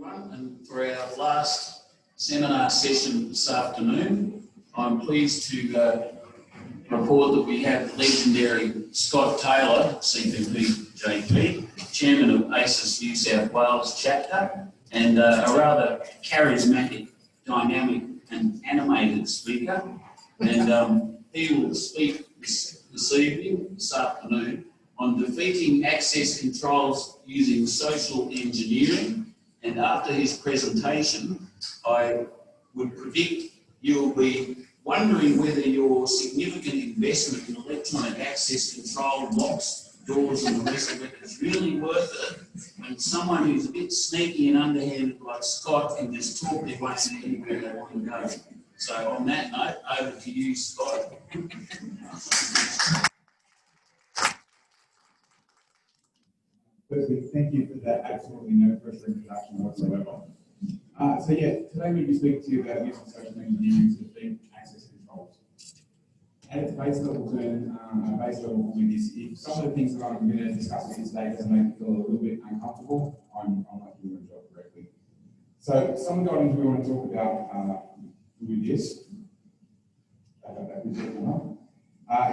everyone, and for our last seminar session this afternoon, I'm pleased to report that we have legendary Scott Taylor, CPP JP, Chairman of ASIS New South Wales Chapter, and a rather charismatic, dynamic and animated speaker. And he will speak this afternoon, on defeating access controls using social engineering. And after his presentation, I would predict you'll be wondering whether your significant investment in electronic access control, locks, doors and the rest of it is really worth it when someone who's a bit sneaky and underhanded like Scott can just talk their way into anywhere they want to go. So on that note, over to you, Scott. Firstly, thank you for that absolutely no pressure introduction whatsoever. So yeah, today we'll be speaking to you about using social engineering to defeat access controls. At its base level term, base level comment is if some of the things that I'm going to discuss with you today doesn't make you feel a little bit uncomfortable, I'm not doing my job correctly. So some of the items we want to talk about with this,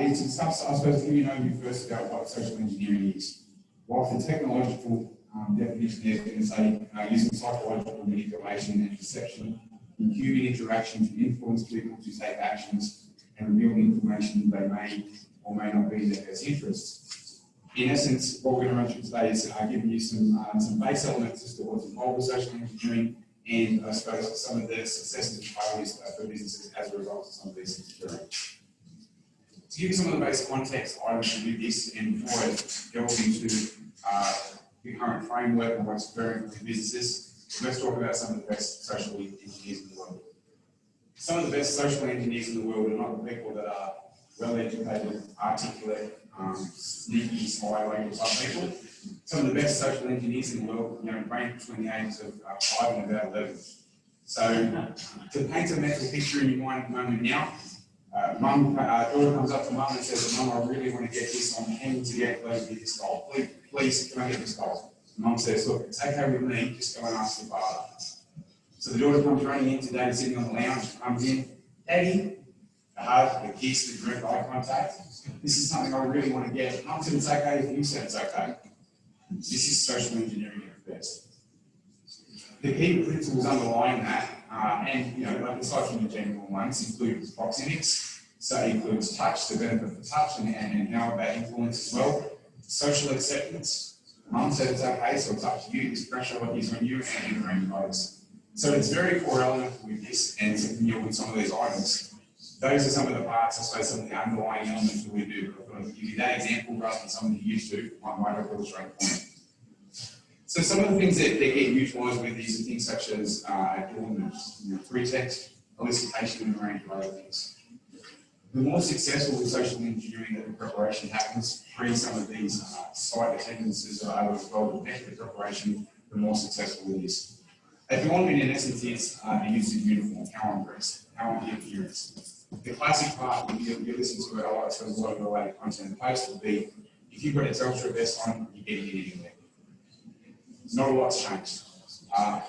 is to discuss, I suppose, give you an overview first about what social engineering is. Whilst the technological definition there is going to say using psychological manipulation and perception in human interaction to influence people to take actions and reveal information they may or may not be in their best interests. In essence, what we're going to run through today is giving you some base elements as to what's involved with social engineering and I suppose some of the successes and failures for businesses as a result of some of these things. To give you some of the basic context, I will do this, and before I delve into the current framework and what's occurring with businesses, let's talk about some of the best social engineers in the world. Some of the best social engineers in the world are not the people that are well-educated, articulate, sneaky, spy language type people. Some of the best social engineers in the world, range between the ages of 5 and about 11. So, to paint a mental picture in your mind moment now, daughter comes up to mum and says, "Mum, I really want to get this. I'm keen to get this goal. Please, can I get this goal?" Mum says, "Look, it's okay with me. Just go and ask your father." So the daughter comes running in today, sitting on the lounge, comes in, "Daddy," the hug, the kiss, the direct eye contact. "This is something I really want to get." Mum said, "It's okay if you said it's okay." This is social engineering at best. The key principles underlying that, like aside from the general ones, include proxemics, so it includes touch, the benefit of touch, and how that influence as well. Social acceptance. Mum said it's okay, so it's up to you. This pressure is on you and your own motives. So it's very core element with this, and with some of these items. Those are some of the parts, I suppose, some of the underlying elements that we do. I'll give you that example rather than something you used to. I might have illustrate point. So some of the things that get utilised with these are things such as adornment, pretext, elicitation, and a range of other things. The more successful with social engineering that the preparation happens, pre some of these site attendances are able to well affect the preparation, the more successful it is. Adornment in essence is the use of uniform, how I'm dressed, how I'm the appearance. The classic part, you listen to it a lot, I suppose a lot of related content in the post will be, if you've got a Telstra vest on, you're getting it anywhere. Not a lot's changed.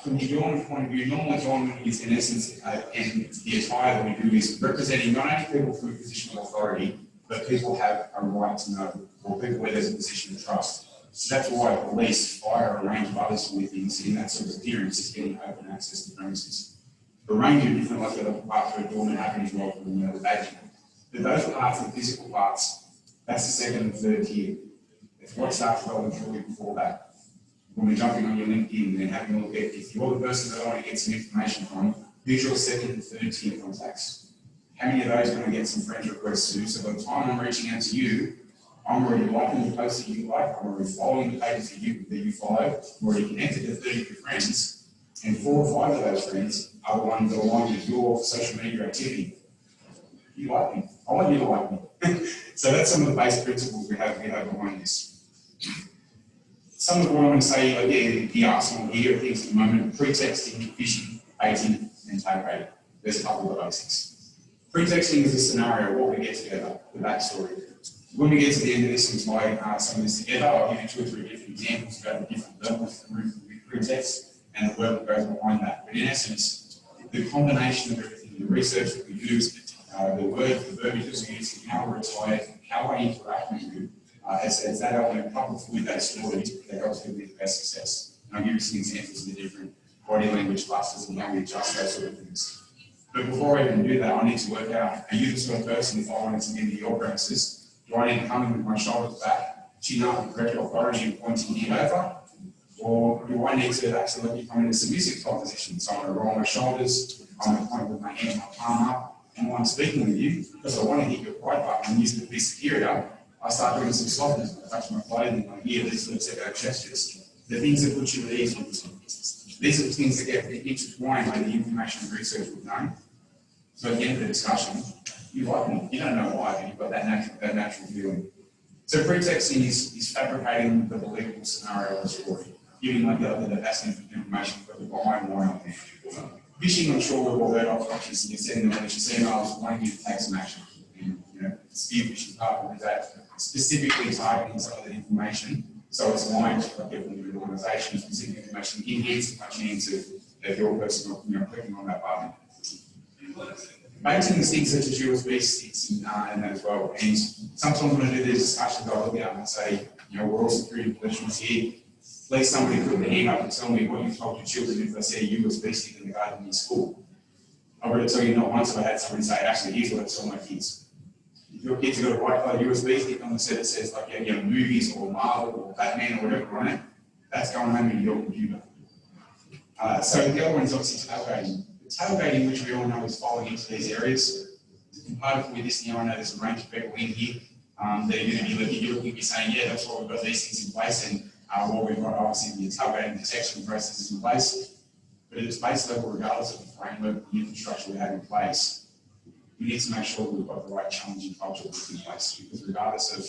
From the adornment point of view, normal adornment is in essence, and the attire that we do is representing not only people from a position of authority, but people have a right to know, or people where there's a position of trust. So that's why police, fire, a range of other sort of things in that sort of appearance is getting open access to premises. A range of different like other parts of adornment happen as well from the badging. But those parts, the physical parts, that's the second and third tier. It's what starts well truly before that. When we're jumping on your LinkedIn and having a look at if you're the person that I want to get some information from, who's your second and third tier contacts? How many of those can I get some friend requests to? So by the time I'm reaching out to you, I'm already liking the posts that you like, I'm already following the pages that you follow, I'm already connected to 30 of your friends, and 4 or 5 of those friends are the ones that align with your social media activity. You like me. I want you to like me. So that's some of the basic principles we have behind this. Some of what I'm going to say, the arsenal here of things at the moment: pretexting, phishing, baiting, and tailgating. There's a couple of basics. Pretexting is a scenario, what we get together, the backstory. When we get to the end of this and tie some of this together, I'll give you 2 or 3 different examples about the different levels of pretext and the work that goes behind that. But in essence, the combination of everything, the research that we use, the words, the verbiage that we use, how we're attired, how I interact with you, as that element coupled with that story that helps people with their success. And I'll give you some examples of the different body language clusters and how we adjust those sort of things. But before I even do that, I need to work out, are you the sort of person, if I wanted to get into your premises, do I need to come in with my shoulders back, chin up with correct authority and pointing head over? Or do I need to actually come in a submissive type position? So I'm going to roll my shoulders, I'm going to point with my hand, my palm up, and while I'm speaking with you, because I want to hit your quiet button and use the be superior, I start doing some softness, I touch my clothing, I hear these sort of second gestures. The things that put you at ease with them. These are the things that get intertwined with the information and research we've done. So at the end of the discussion, you like me. You don't know why, but you've got that natural feeling. So pretexting is fabricating the believable scenario or story, giving like the best information for the behind why I'm there. Fishing, I'm sure we've all heard of, like you're sending the malicious emails, wanting you to take some action. And, spear fishing part of that, specifically targeting some of that information. So it's aligned to like people in the organisation, specific information, enhancing my chance of your person clicking on that button. Making these things such as USB sticks and that as well. And sometimes when I do these discussions, I'll look out and say, we're all security professionals here. Please somebody put their hand up and tell me what you've told your children if they see a USB stick in the garden in your school. I've got to tell you, not once have I had somebody say, actually, here's what I tell my kids. If your kids have got a right color USB stick on the set that says like movies or Marvel or Batman or whatever on it, that's going home into your computer. So the other one is obviously tailgating. The tailgating, which we all know is falling into these areas. And part of with this now, I know there's a range of people in here. They're going to be looking at you saying, yeah, that's why we've got these things in place, and what we've got obviously the tailgating detection processes in place. But at its base level, regardless of the framework, the infrastructure we have in place, we need to make sure that we've got the right challenging culture in place, because regardless of,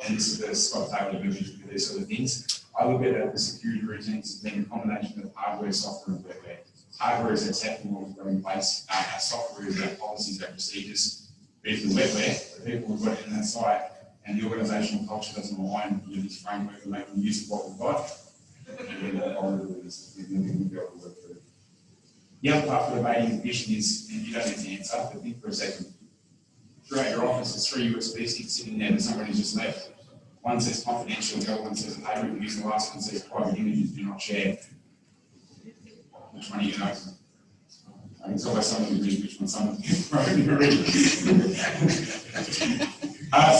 and this is the Scott Taylor movement for these sort of things, I look at the security routines as being a combination of hardware, software, and webware. Hardware is our technical we've got in place, our software is our policies, our procedures, but if the webware, the people who've got it in that site, and the organisational culture doesn't align with this framework and making use of what we've got, the other part for debating the mission is, and you don't need to answer, but think for a second. Throughout your office, there's 3 USB sticks sitting there that somebody's just left. One says confidential, the other one says pay reviews, and the last one says private images do not share. Which one are you going to open? It's always someone who reads which one someone already.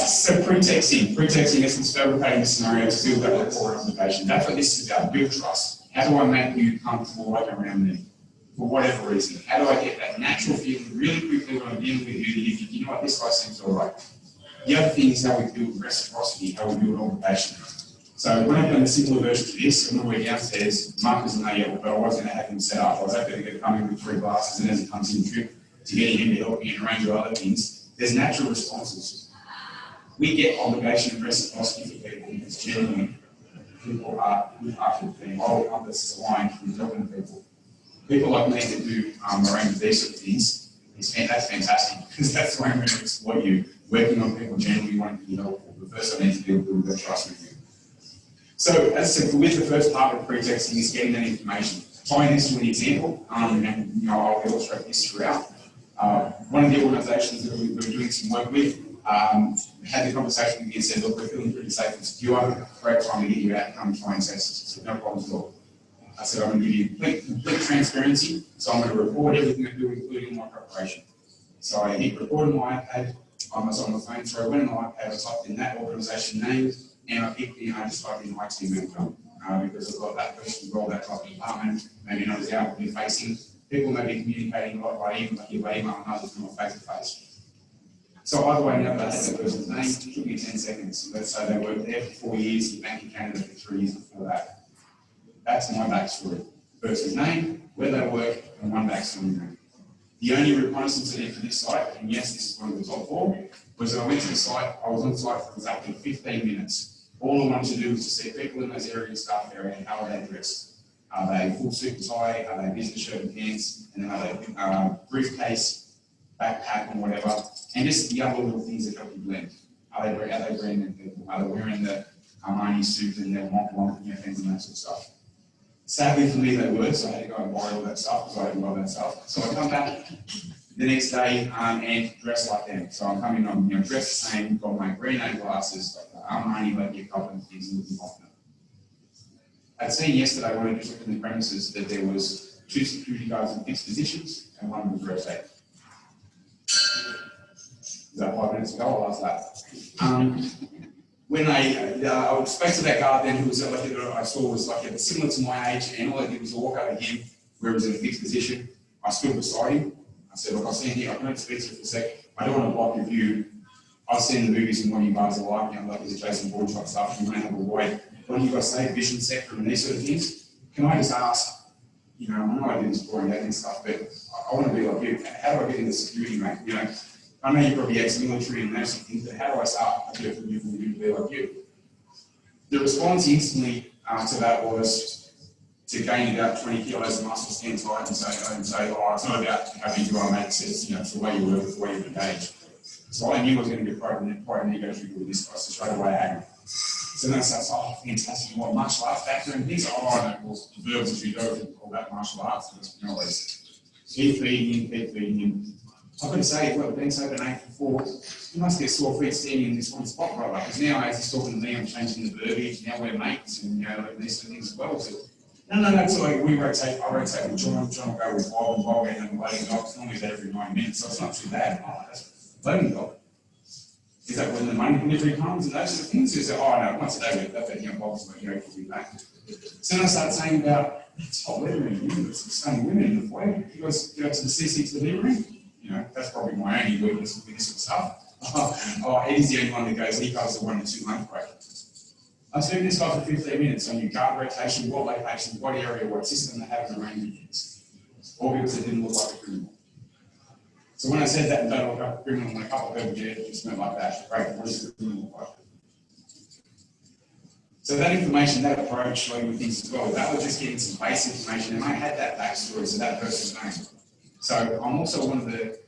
So pretexting. Pretexting is fabricating the scenario to build that rapport and application. That's what this is about, build trust. How do I make you comfortable right around me? For whatever reason. How do I get that natural feeling really quickly when I'm dealing with you that you think, you know what, this guy seems all right. The other thing is how we build reciprocity, how we build obligation. So when I've done a similar version to this, I'm going to go downstairs, Mark isn't there yet, but I was going to have him set up. I was actually going to come in with 3 glasses, and as he comes in trip to getting him to help me and a range of other things, there's natural responses. We get obligation and reciprocity for people because genuinely people are good after the thing. Moral compass is aligned with helping people. People like me that do around these sort of things, that's fantastic, because that's the way I'm going to exploit you. Working on people genuinely wanting to be helpful. The first I need to build that trust with you. So, as I said, with the first part of pretexting is getting that information. Tying this to an example, and I'll illustrate this throughout. One of the organisations that we were doing some work with had the conversation with me and said, look, we're feeling pretty safe and secure. Great time to get you out and come and try and test us. So no problems at all. I said, I'm going to give you complete transparency, so I'm going to record everything I do, including my preparation. So I hit record on my iPad, I was on my phone, so I went on my iPad, I typed in that organisation name, and I picked I just typed in IT manager, because I've got that person role, that type of department, maybe not as outwardly facing. People may be communicating a lot by email, and others not face to face. So either way, now that I had that person's name, it took me 10 seconds. Let's say they worked there for 4 years, the bank in Canada for 3 years before that. That's my backstory. Person's name, where they work, and one backstory name. The only reconnaissance I did for this site, and yes, this is one of the top 4, was that I went to the site, I was on site for exactly 15 minutes. All I wanted to do was to see people in those areas, staff area, and how are they dressed. Are they full suit and tie, are they business shirt and pants, and then are they briefcase, backpack, and whatever, and just the other little things that help you blend. Are they branded people? Are they wearing the Armani suit and their things and that sort of stuff? Sadly for me, they were, so I had to go and buy all that stuff because I hadn't bought that stuff. So I come back the next day and dress like them. So I'm coming on, dressed the same, got my green A glasses, got the Armani leather cup and things, and looking confident. I'd seen yesterday when I just looked in the premises that there was 2 security guards in fixed positions and 1 was rotating. Is that 5 minutes ago or last that? When I spoke to that guard then, who was like, I saw was like similar to my age, and all I did was walk over him where he was in a fixed position. I stood beside him. I said, look, I've seen here, I can only speak to you for a sec. I don't want to block your view. I've seen the movies and what you guys are like the Jason Bourne type stuff, you may have a wide, what do you guys say, vision sector and these sort of things. Can I just ask, I know I did this boring and stuff, but I want to be like you. How do I get into security, mate? I know you're probably ex-military and those things, but how do I start a bit from you to be like you? The response instantly to that was to gain about 20 kilos of muscle, stand tight and say, oh, it's not about having you on, mate, it's the way you work, it's the way you engage. So I knew I was going to get quite an ego trigger with this guy, so straight away I had him. So then I started, oh, fantastic, you want martial arts background and things? Oh, I know, well, the verbs that you do and all that martial arts, keep feeding him. I've got to say, if I've been sober 8 before, you must get sore feet standing in this one spot, brother. Because now, as he's talking to me, I'm changing the verbiage. Now we're mates, and these sort of things as well. So, no, that's like we rotate. I rotate with John. John will go with Bob, and Bob and loading dog. It's normally about every 9 minutes, so it's not too bad. Oh, that's loading dog. Is that when the money delivery comes and those sort of things? Is that, oh no, once a day with that, Bob's like, could be back. So then I started saying about it's hot weather in the it's stunning women in the foyer. You guys go to the C6 living room. That's probably my only weakness with this sort of stuff. Eddie's the only one that goes, he covers the 1 to 2 month break. I was doing this guy for 15 minutes on your guard rotation, what location, what area, what system they have in the range of things. All because it didn't look like a criminal. So when I said that and don't look like a criminal, and a couple of people did, it just went like that. Great, what does the criminal look like? So that information, that approach, showing with things as well, that was just getting some basic information, and I had that backstory, so that person's name. So I'm also one of the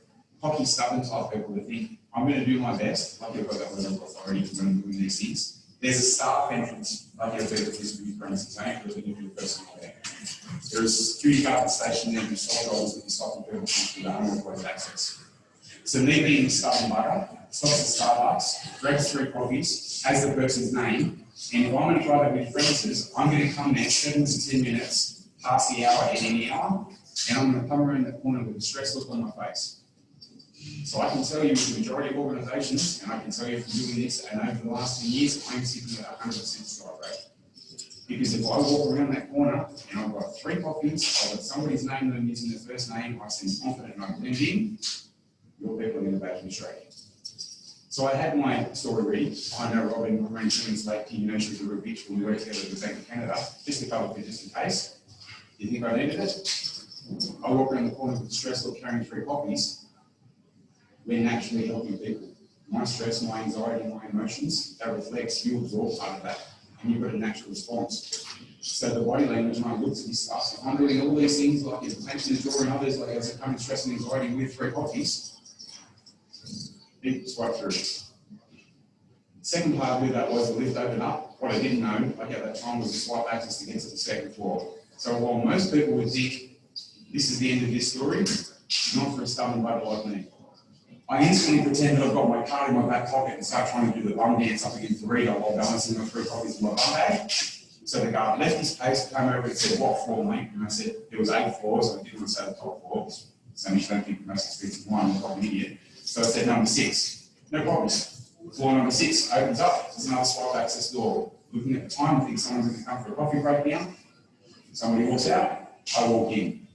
cocky, stubborn type people that think I'm going to do my best, like I've got that level of authority when I'm doing these things. There's a staff entrance, like you'll be at this premises, I ain't going to do the person there. There is a security guard station there who stop dollars with the stopping people come through the unauthorized access. So me being stubborn bugger, stops at Starbucks, grabs 3 coffees, has the person's name, and if I'm going to drive over to premises, I'm going to come there 7 to 10 minutes past the hour at any hour, and I'm going to come around that corner with a stress look on my face. So I can tell you with the majority of organisations, and I can tell you from doing this, and over the last 10 years, I'm sitting at 100% strike rate. Because if I walk around that corner and I've got 3 copies, I've got somebody's name that I'm using their first name, I seem confident and I blend in, your people are going to back me straight. So I had my story ready. I know Robin ran 2 minutes late, she was a real bitch when we worked together with Bank of Canada, just to cover it just in case. Do you think I needed it? I walk around the corner with the stress of carrying 3 copies. We're naturally helping people. My stress, my anxiety, my emotions, that reflects, you absorb part of that, and you've got a natural response. So the body language, when I look at this stuff, if I'm doing all these things, like attention to drawing others, like as a kind of stress and anxiety with 3 copies, it swipe through. The second part of that was the lift opened up. What I didn't know, like at that time, was the swipe access to get to the 2nd floor. So while most people would think, this is the end of this story, not for a stubborn bugger like me. I instantly pretend that I've got my card in my back pocket and start trying to do the bum dance up against the burrito while balancing my 3 copies in my bum bag. So the guard left his place, came over and said, what floor, mate? And I said, there was 8 floors, I didn't want to say the top floor, so you don't think the most expensive one, I'm like an idiot. So I said, number 6. No problems. Floor number 6 opens up, there's another swipe access door. Looking at the time, I think someone's going to come for a coffee break now. Somebody walks out, I walk in.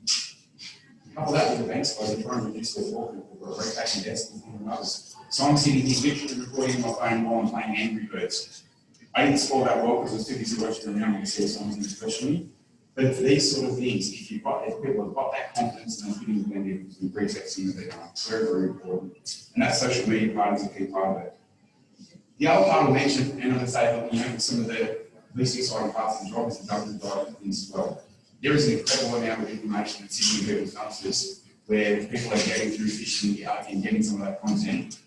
Couple that with the banks guys are trying to reduce their floor people for a rotation desk and others. So I'm sitting here literally recording my phone while I'm playing Angry Birds. I didn't score that well because I was too busy watching around me to see if someone's going to question me. But for these sort of things, if people have got that confidence and they're feeling blended with pretexting that they're done, very, very important. And that social media part is a key part of it. The other part I mentioned, and I'm going to say that some of the least exciting parts of the job is the government drive things as well. There is an incredible amount of information that sits in people's dumpsters where people are getting through fishing and getting some of that content.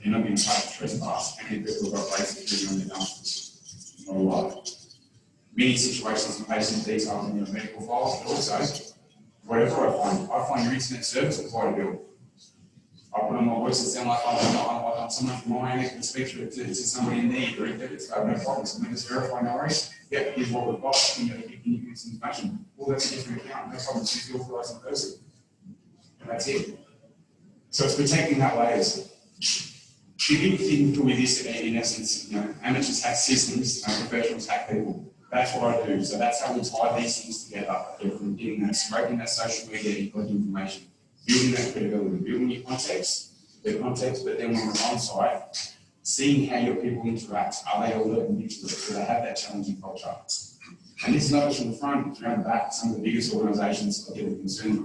They're not being part of trespass, and people have got basic food on their dumpsters. Not a lot. many situations and patient details in your medical files, but also whatever I find your internet service will quite a bill. I put on my voice and sound like I'm someone from my end, I can speak to somebody in need or it's no problem. So just verify no worries. Yep, here's what we've got. Can you give me some information? Well, that's a different account. No problem. Choose the authorising person. And that's it. So it's protecting that layers. The big thing with this, in essence, amateurs hack systems, professionals hack people. That's what I do. So that's how we tie these things together. From getting that, scraping that social media and collecting information, building that credibility, building your context, but then when we're on site, seeing how your people interact. Are they alert and vigilant? Do they have that challenging culture? And this is not just from the front, it's around the back. Some of the biggest organisations I get the concerns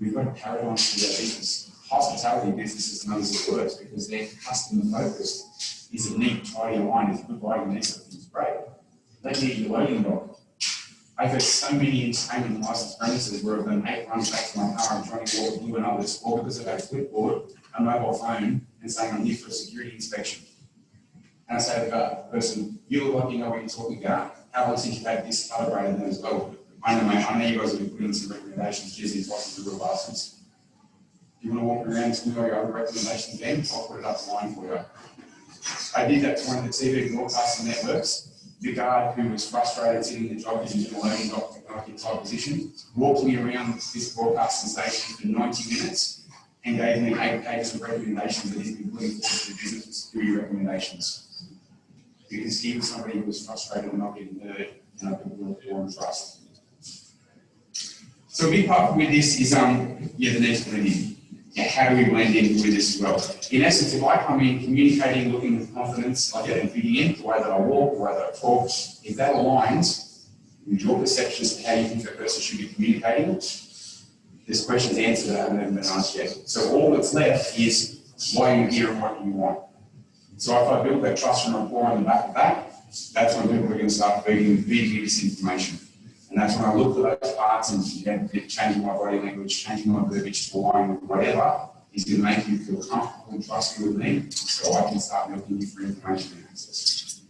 we've got a paradigm for their business. Hospitality businesses and others that works because they're customer focused. Is a neat, tidy line, is a good lighting, these sort of things, great. They need your loading dock. I've had so many entertainment licensed premises where I've done 8 runs back to my car and trying to walk blue and others, all because I've had a clipboard, a mobile phone, and saying I'm here for a security inspection. And I say to the person, you look like you know what you're talking about. How long since you've had this calibrated then as well? I know, mate, I know you guys have been putting in some recommendations, geez, these licenses are real bastards. If you want to walk around and tell me all your other recommendations then, I'll put it up the line for you. I did that to one of the TV broadcasting networks. The guard who was frustrated sitting in the job because he was in a loading dock type position, walked me around this broadcasting station for 90 minutes and gave me 8 pages of recommendations that he's been putting forward to the business for security recommendations. Because he was somebody who was frustrated and not getting heard, and I could build and trust. So a big part with this is the need to blend in. How do we blend in with this as well? In essence, if I come in communicating, looking with confidence, I get in fitting in, the way that I walk, the way that I talk, if that aligns with your perceptions of how you think that person should be communicating, there's questions answered that haven't been asked yet. So all that's left is why are you here and what do you want? So if I build that trust and rapport on the back of that, that's when people are going to start feeding you this information. And that's when I look for those parts and changing my body language, changing my verbiage to align with whatever is going to make you feel comfortable and trusting with me so I can start milking you for information and access.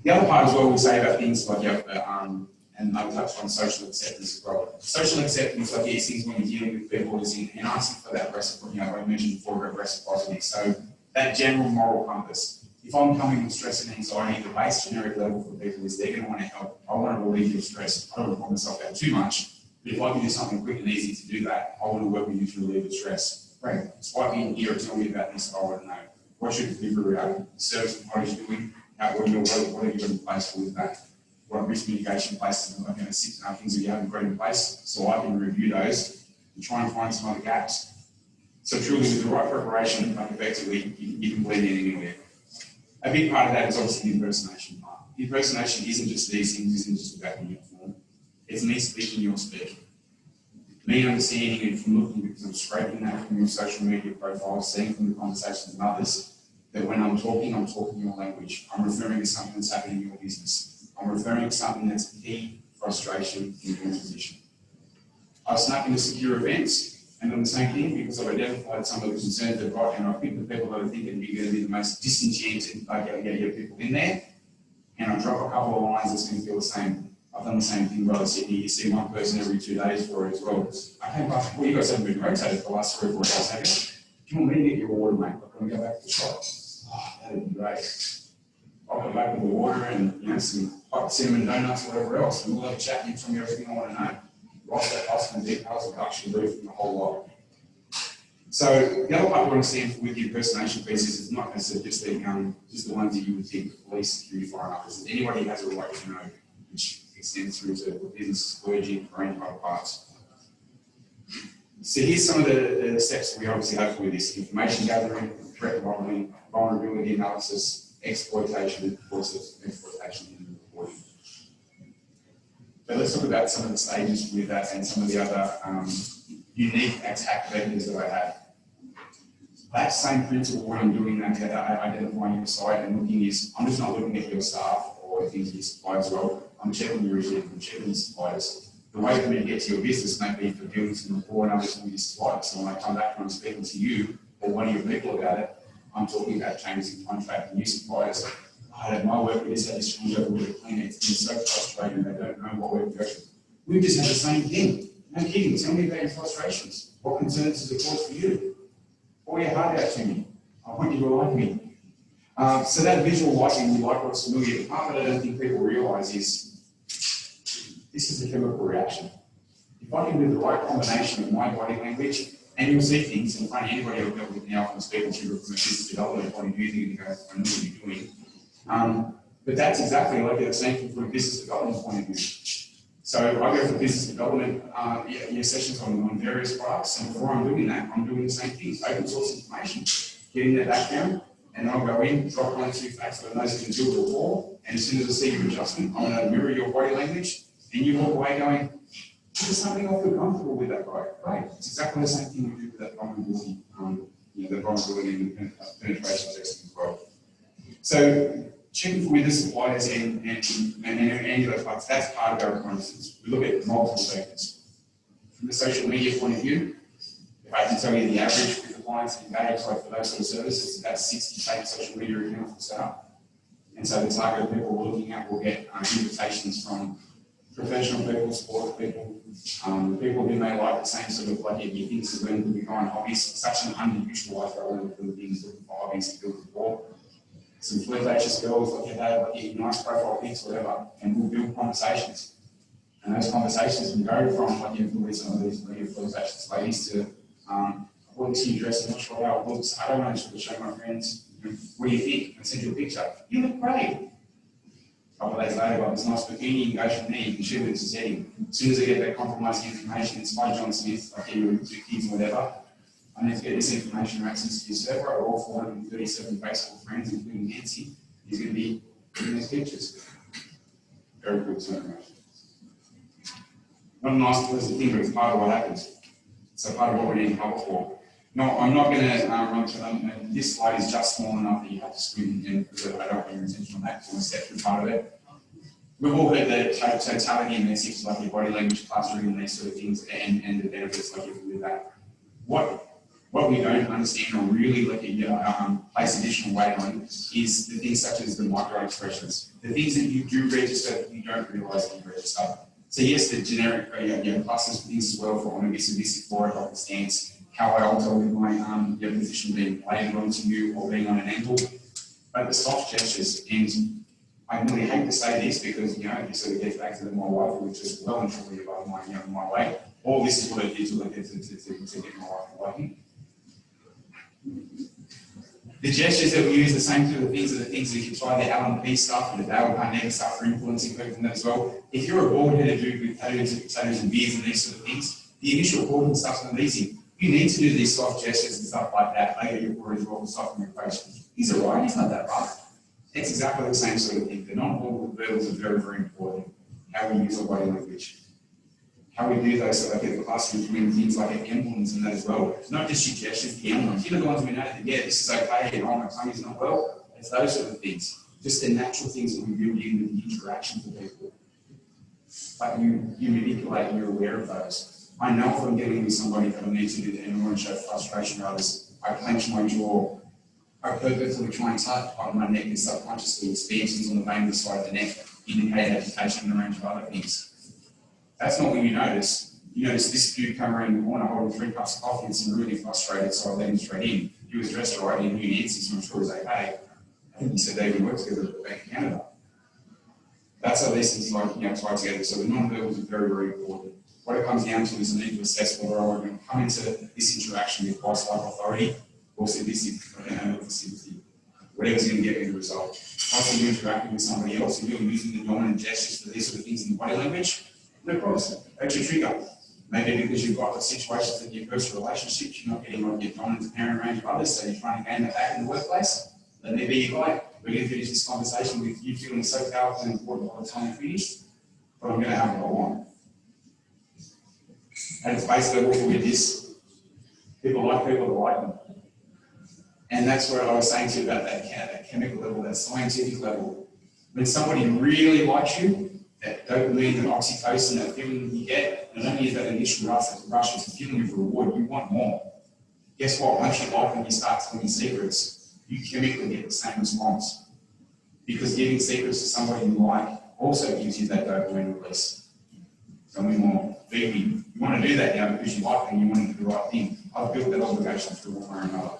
The other part as well we say about things like, and I'll touch on social acceptance as well. Social acceptance, like these things when you're dealing with people is in asking for that reciprocity, I mentioned before about reciprocity. So that general moral compass. If I'm coming with stress and anxiety, the base generic level for people is they're going to want to help. I want to relieve your stress. I don't want to put myself out too much. But if I can do something quick and easy to do that, I want to work with you to relieve the stress. Great. Swipe in here and tell me about this. I want to know. What should the people service providers doing? What have you got in place with that? What risk mitigation places am I going to sit down things that you haven't got in place so I can review those and try and find some other gaps. So truly with the right preparation, effectively, you can blend in anywhere. A big part of that is obviously the impersonation part. The impersonation isn't just these things, isn't just about the uniform. It's me speaking your speak. Me understanding it from looking, because I'm scraping that from your social media profiles, seeing from the conversations of others, that when I'm talking your language. I'm referring to something that's happening in your business. I'm referring to something that's key frustration in your position. I've snuck into secure events and done the same thing because I've identified some of the concerns they've got, and I picked the people that I think are going to be the most disenchanted. I get people in there, and I drop a couple of lines that's going to feel the same. I've done the same thing, brother Sydney. You see one person every 2 days for it as well. I came past, well, you guys haven't been rotated for the last 3 or 4 days, have you? Do you want me to get your water, mate? Can we go back to the shop? Oh, that'd be great. I'll go back with the water and some hot cinnamon donuts, whatever else, and we'll have a chat and you tell me everything I want to know. Write that cost and details, production brief, and the whole lot. So the other part we understand with the impersonation piece is it's not necessarily just the ones that you would think police, security, fire, and others. Anybody has a right to know, which extends through to business, clergy, or any other parts. So here's some of the steps we obviously have with this: information gathering, threat modeling, vulnerability analysis, exploitation, and of course exploitation and reporting. But let's talk about some of the stages with that and some of the other unique attack vectors that I have. That same principle when I'm doing that, identifying your site and looking is, I'm just not looking at your staff or things your suppliers as well. I'm checking your receipts, I'm checking your suppliers. The way for me to get to your business may be for building some rapport and understanding your suppliers. So when I come back and I'm speaking to you or one of your people about it, I'm talking about changes in contract and new suppliers. oh, my work with this, this over with a cleaner, it's been so frustrating, they don't know what we're going. We've just had the same thing. No kidding, tell me about your frustrations. What concerns does it cause for you? Pour your heart out to me. I want you to like me. So that visual liking, we like what's familiar. The part that I don't think people realise is this is a chemical reaction. If I can do the right combination of my body language, and you'll see things in front of anybody I've dealt with now from speaking to you from a business development point of view, you go, I know what you're doing. But that's exactly like the same thing from a business development point of view. So I go for business development sessions on various products, and before I'm doing that, I'm doing the same things, open source information, getting that background, and I'll go in, drop 1 or 2 facts that I know you can build a rapport, and as soon as I see your adjustment, I'm going to mirror your body language, and you walk away going, there's something I feel comfortable with that guy. Right. It's exactly the same thing we do with that vulnerability, the vulnerability and penetration testing as well. So checking for witness suppliers and angular flux, that's part of our reconnaissance. We look at multiple factors. From the social media point of view, if I can tell you the average with the clients in day, so for those sort of services, it's about 60 fake social media accounts will set up. And so the target people we're looking at will get invitations from professional people, sport people, people who may like the same sort of like your things as when we find hobbies, such an underutilised element of the things looking for hobbies to build rapport. Some flirtatious girls like you have, like your nice profile pics, whatever, and we'll build conversations. And those conversations can go from like you can some of these flirtatious ladies to what is your dress, I'm not sure how it looks, I don't want to show my friends, what do you think? I send you a picture. You look great. A couple of days later, got this nice bikini, you go from there, you can shoot it to setting. As soon as I get that compromising information, it's by John Smith, like you with 2 kids or whatever, I need to get this information or access to your server, or all 437 Facebook friends, including Nancy, he's going to be in these pictures. Very good information. Not a nice pleasant thing, but it's part of what happens. So part of what we need to cover for. No, I'm not going to run through them. This slide is just small enough that you have to squint in because I don't want your attention on that because I want to step through part of it. We've all heard the totality and message like your body language, clustering and these sort of things and the benefits like you can do that. What we don't understand or really place additional weight on is the things such as the micro expressions. The things that you do register that you don't realise that you register. So yes, the generic clusters for things as well for on a submissive for a stance, how I alter with my position being played onto you or being on an angle, but the soft gestures, and I really hate to say this because it sort of gets back to my wife, which is well and truly above my weight. All this is what I did to get my wife liking. The gestures that we use, the same sort of things are the things that you can try the Alan P stuff and the Dale Carnegie stuff for influencing people in that as well. If you're a bald-headed dude with tattoos and beards and these sort of things, the initial boarding stuff's not easy. You need to do these soft gestures and stuff like that. Later, you'll probably draw the soft in your face. He's all right, he's not that rough. It's exactly the same sort of thing. The non-verbal verbals are very, very important. How we use our body language. How we do those, so like the classroom between things like emblems and that as well. It's not just your gestures, the emblems. You know the ones we know that, yeah, this is okay, and oh, my tongue is not well. It's those sort of things. Just the natural things that we build in with the interactions with people. But you manipulate and you're aware of those. I know if I'm dealing with somebody that I need to do that and I want to show frustration or others, I clench my jaw, I purposely try and touch on my neck and subconsciously expansions on the vein of the side of the neck indicate agitation and a range of other things. That's not when you notice. You notice this dude come around the corner holding 3 cups of coffee and seemed really frustrated, so I let him straight in. He was dressed all right, he knew Nancy, so I'm sure he was okay. I think he said they even worked together at the Bank of Canada. That's how these things tie together. So the non-verbals are very, very important. What it comes down to is I need to assess whether I want to come into this interaction with boss-like authority or submissive sympathy. Whatever's going to get me the result. Once you're interacting with somebody else and you're using the dominant gestures for these sort of things in the body language, no problem. That's your trigger. Maybe because you've got the situations in your personal relationships, you're not getting on your dominant parent range of others, so you're trying to gain that back in the workplace. Let me be your guy. We're going to finish this conversation with you feeling so powerful and important by the time we finish, but I'm going to have what I want. And it's basically what we this. People like people that like them. And that's what I was saying to you about that chemical level, that scientific level. When somebody really likes you, that dopamine, that oxytocin, that feeling you get, not only is that initial rush, it's a feeling of reward, you want more. Guess what? Once you like and you start telling secrets, you chemically get the same response. because giving secrets to somebody you like also gives you that dopamine release. So we want to do that now because you like and you want to do the right thing. I've built that obligation through one way or another.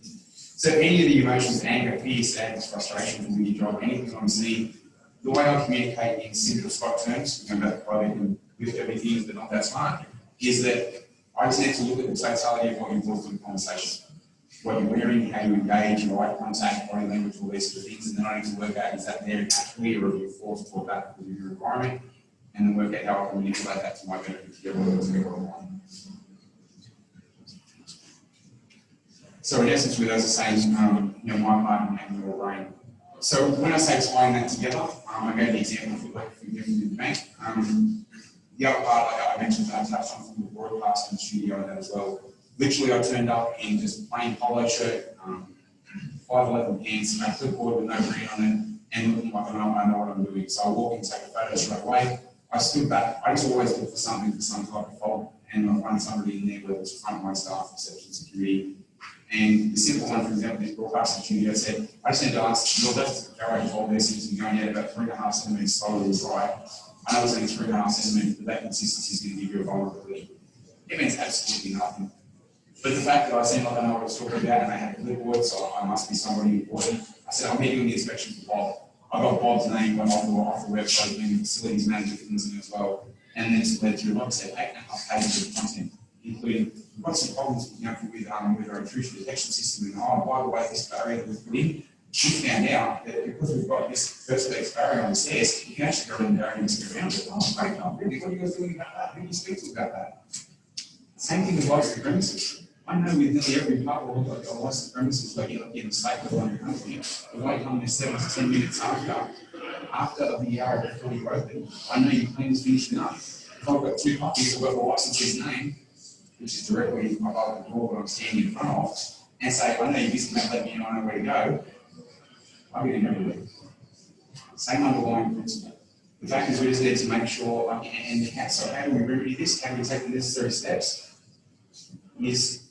So any of the emotions, anger, fear, sadness, frustration from your job, anything I'm seeing, the way I communicate in simple Scott terms, going back to private and with everything but not that smart, is that I just need to look at the totality of what you brought to the conversation. What you're wearing, how you engage, your eye contact, body language, all these sort of things, and then I need to work out is that there actually a review force toward that with your environment, and then work out how I can manipulate that to my benefit to get what I want. So in essence, with those are saying, my part and your brain. So when I say tying that together, I gave the example of work from giving to the bank. The other part, like I mentioned, I touched on from the broadcast and the studio and that as well. Literally, I turned up in just plain polo shirt, 5'11" pants, a clipboard with no print on it, and looking like I know what I'm doing. So I walk in, take a photo straight away. I stood back. I just always look for something, for some type of fault, and I find somebody in there, whether it's frontline staff, reception, security. And the simple one, for example, this broadcasting studio said, I just need to ask, your left garage wall there seems to be going out about 3.5 centimetres solidly right. I know it's only 3.5 centimetres, but that consistency is going to give you a vulnerability. It means absolutely nothing. But the fact that I seemed like I know what I was talking about and they had a clipboard, so I must be somebody important. I said, I'm meeting the inspection for Bob. I got Bob's name, went off the website, being the facilities manager for Queensland as well. And then it's led to, like I said, 8.5 pages of content, including we've got some problems with our intrusion detection system. And by the way, this barrier that we've put in, we found out that because we've got this perspex barrier on the stairs, you can actually go in the barrier and just go around it. Oh, great, no, really, what are you guys doing about that? Who do you speak to about that? Same thing with licensed premises. I know with nearly every pub or like a licensed premises, like you're getting safe with on your company, the way come there 7 to 10 minutes after the hour before you open, I know your clean is finishing up. If I've got 2 puppies, I've got the licensee's name, which is directly above the door that I'm standing in front of, and say, I know you're missing that, let me know, I know where to go. I'll get in every week. Same underlying principle. The fact is we just need to make sure, so how do we remedy this? How do we take the necessary steps? Yes,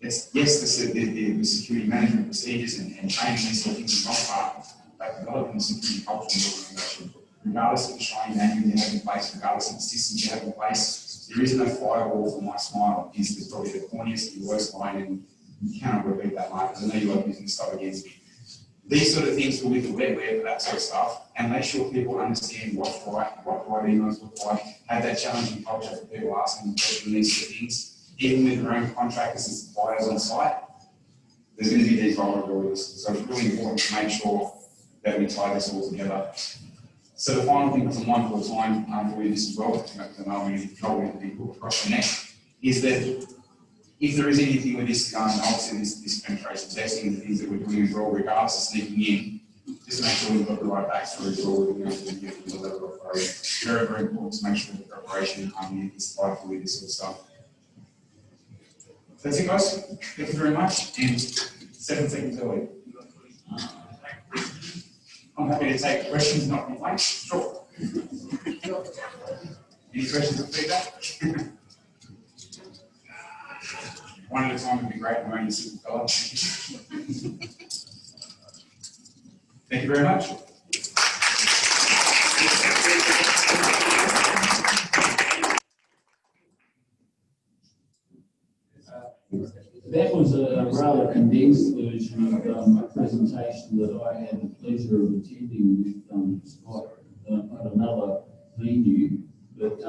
the security management procedures and training these sort of things is one part, but developing the security culture in the organisation, regardless of the training manual you have in place, regardless of the systems you have in place, there is no firewall for my smile. It's probably the corniest and worst line, and you cannot repeat that line because I know you like using stuff against me. These sort of things will be the wetware for that sort of stuff, and make sure people understand what's right, what the right emails look like, have that challenging culture for people asking questions these sort of things. Even with their own contractors and suppliers on site, there's going to be these vulnerabilities. So it's really important to make sure that we tie this all together. So the final thing, because I'm mindful of time for you this as well, because I know we need to trouble with people across the neck, is that if there is anything with this, obviously this penetration testing, the things that we're doing as well, regardless of sneaking in, just make sure we've got the right backstory as well with the level of operation. Very, very important to make sure the preparation is vital with this sort of stuff. That's it, guys. Thank you very much. And 7 seconds early. I'm happy to take questions, not complaints. Sure. Any questions or feedback? One at a time would be great. I'm only a simple fellow. Thank you very much. That was a rather condensed version of a presentation that I had the pleasure of attending with Scott at another venue. But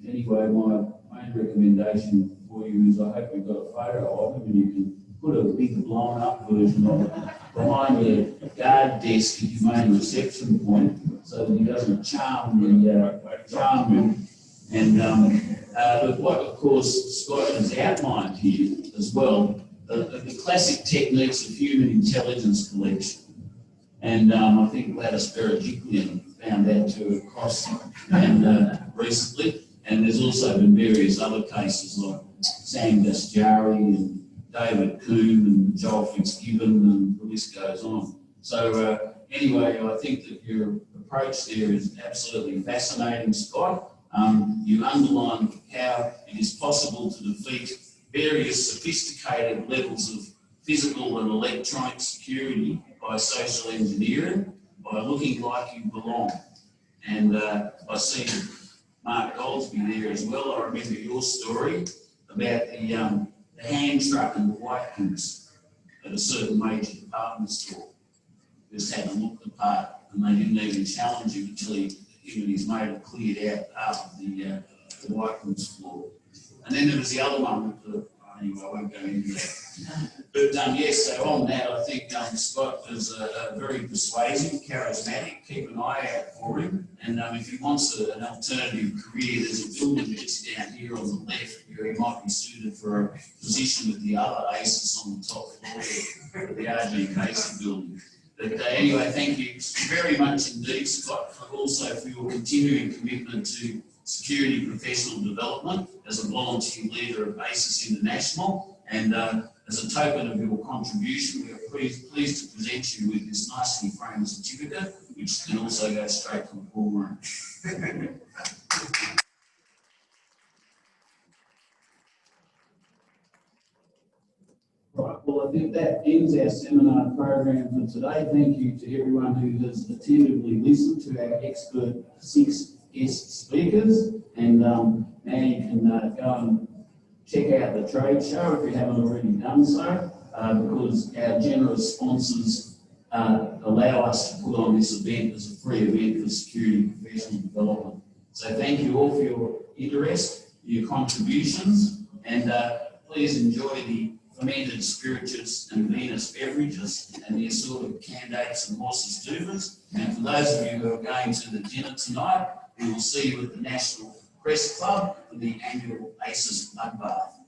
anyway, my main recommendation for you is I hope you've got a photo of him and you can put a big blown up version of it behind the guard desk at your main reception point so that he doesn't charm you. And but what, of course, Scott has outlined here as well, the classic techniques of human intelligence collection. And I think Gladys Berejiklian found that too across and recently. And there's also been various other cases like Sam Dasjari and David Coombe and Joel Fitzgibbon, and the list goes on. So anyway, I think that your approach there is absolutely fascinating, Scott. You underline how it is possible to defeat various sophisticated levels of physical and electronic security by social engineering. by looking like you belong. And I see Mark Goldsby there as well. I remember your story about the hand truck and the white goods at a certain major department store. Just had to look the part, and they didn't even challenge you until him and his mate had cleared out after the white goods floor. And then there was the other one with the, anyway, I won't go into that. But yes, so on that, I think Scott is very persuasive, charismatic. Keep an eye out for him. And if he wants an alternative career, there's a building just down here on the left where he might be suited for a position with the other ASIS on the top floor of the RGKC building. But anyway, thank you very much indeed, Scott, also for your continuing commitment to security professional development as a volunteer leader of ASIS International. And as a token of your contribution, we are pleased to present you with this nicely framed certificate, which can also go straight to the ballroom. Right, well, I think that ends our seminar program for today. Thank you to everyone who has attentively listened to our expert 6 guest speakers. And now you can go and check out the trade show if you haven't already done so, because our generous sponsors allow us to put on this event as a free event for security professional development. So thank you all for your interest, your contributions, and please enjoy the fermented spirituous and Venus beverages and the assorted candidates and horses duvers. And for those of you who are going to the dinner tonight, we will see you at the National Press Club for the annual ASIS Mud Bath.